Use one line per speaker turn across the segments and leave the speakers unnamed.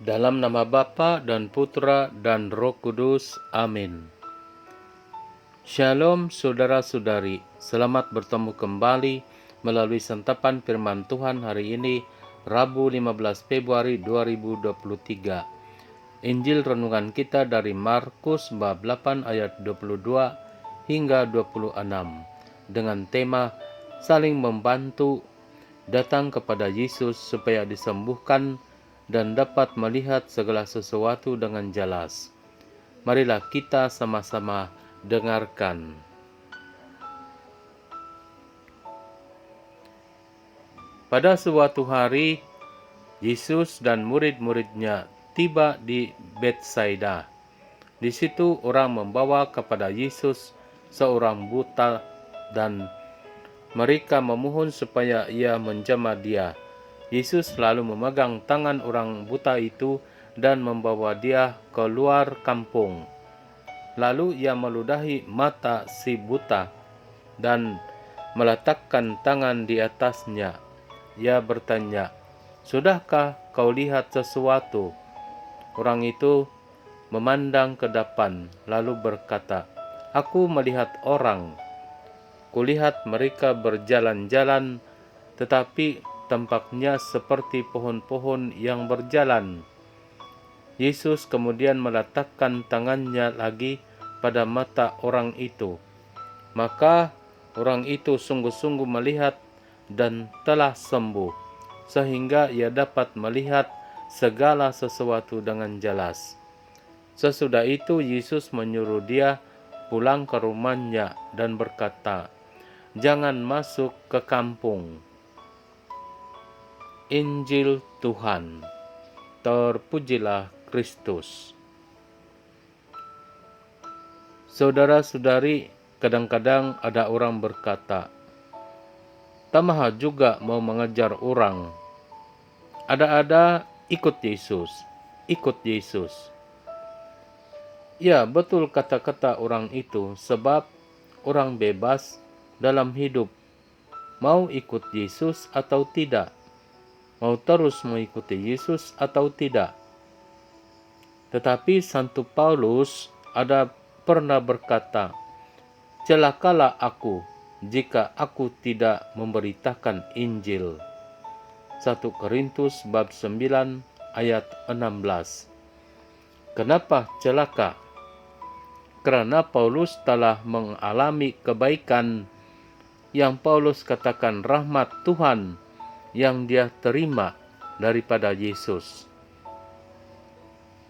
Dalam nama Bapa dan Putra dan Roh Kudus. Amin. Shalom saudara-saudari, selamat bertemu kembali melalui santapan firman Tuhan hari ini, Rabu 15 Februari 2023. Injil renungan kita dari Markus bab 8 ayat 22 hingga 26 dengan tema saling membantu datang kepada Yesus supaya disembuhkan dan dapat melihat segala sesuatu dengan jelas. Marilah kita sama-sama dengarkan. Pada suatu hari, Yesus dan murid-muridnya tiba di Betsaida. Di situ orang membawa kepada Yesus seorang buta dan mereka memohon supaya ia menjamah dia. Yesus lalu memegang tangan orang buta itu dan membawa dia keluar kampung. Lalu ia meludahi mata si buta dan meletakkan tangan di atasnya. Ia bertanya, "Sudahkah kau lihat sesuatu?" Orang itu memandang ke depan lalu berkata, "Aku melihat orang. Kulihat mereka berjalan-jalan, tetapi tampaknya seperti pohon-pohon yang berjalan." Yesus kemudian meletakkan tangannya lagi pada mata orang itu. Maka orang itu sungguh-sungguh melihat dan telah sembuh, sehingga ia dapat melihat segala sesuatu dengan jelas. Sesudah itu Yesus menyuruh dia pulang ke rumahnya dan berkata, "Jangan masuk ke kampung." Injil Tuhan. Terpujilah Kristus. Saudara-saudari, kadang-kadang ada orang berkata, "Tamaha juga mau mengejar orang. Ada-ada ikut Yesus, ikut Yesus." Ya, betul kata-kata orang itu, sebab orang bebas dalam hidup. Mau ikut Yesus atau tidak? Mau terus mengikuti Yesus atau tidak? Tetapi Santo Paulus pernah berkata, "Celakalah aku jika aku tidak memberitakan Injil." 1 Korintus bab 9 ayat 16. Kenapa celaka? Karena Paulus telah mengalami kebaikan yang Paulus katakan rahmat Tuhan yang dia terima daripada Yesus.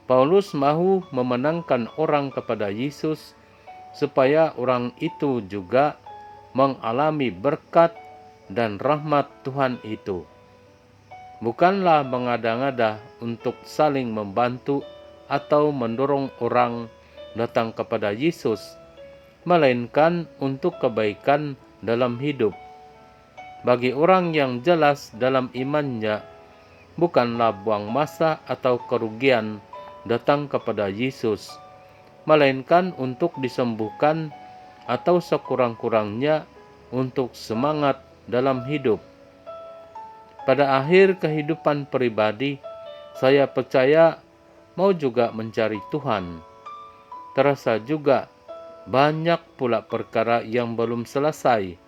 Paulus mahu memenangkan orang kepada Yesus supaya orang itu juga mengalami berkat dan rahmat Tuhan itu. Bukanlah mengada-ngada untuk saling membantu atau mendorong orang datang kepada Yesus, melainkan untuk kebaikan dalam hidup. Bagi orang yang jelas dalam imannya, bukanlah buang masa atau kerugian datang kepada Yesus, melainkan untuk disembuhkan atau sekurang-kurangnya untuk semangat dalam hidup. Pada akhir kehidupan pribadi, saya percaya mau juga mencari Tuhan. Terasa juga banyak pula perkara yang belum selesai,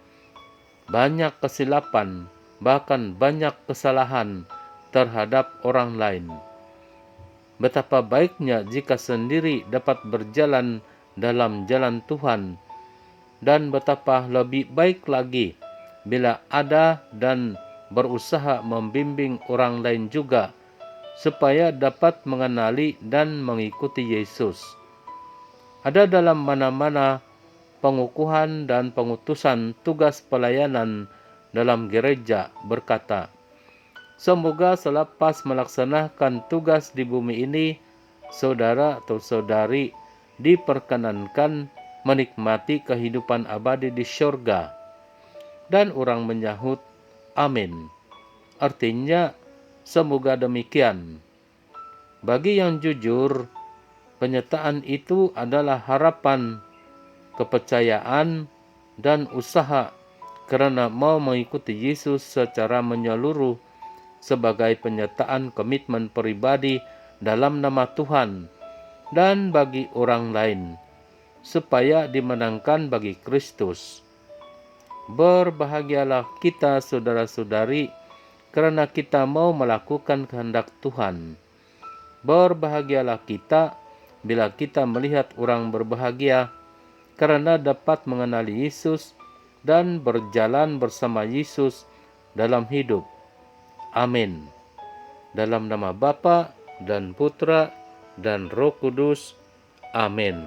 banyak kesilapan, bahkan banyak kesalahan terhadap orang lain. Betapa baiknya jika sendiri dapat berjalan dalam jalan Tuhan, dan betapa lebih baik lagi bila ada dan berusaha membimbing orang lain juga, supaya dapat mengenali dan mengikuti Yesus. Ada dalam mana-mana pengukuhan dan pengutusan tugas pelayanan dalam gereja berkata, "Semoga selepas melaksanakan tugas di bumi ini, saudara atau saudari diperkenankan menikmati kehidupan abadi di syurga." Dan orang menyahut, "Amin." Artinya, semoga demikian. Bagi yang jujur, penyertaan itu adalah harapan, kepercayaan, dan usaha karena mau mengikuti Yesus secara menyeluruh sebagai penyertaan komitmen pribadi dalam nama Tuhan dan bagi orang lain, supaya dimenangkan bagi Kristus. Berbahagialah kita saudara-saudari, karena kita mau melakukan kehendak Tuhan. Berbahagialah kita bila kita melihat orang berbahagia, karena dapat mengenali Yesus dan berjalan bersama Yesus dalam hidup. Amin. Dalam nama Bapa dan Putra dan Roh Kudus. Amin.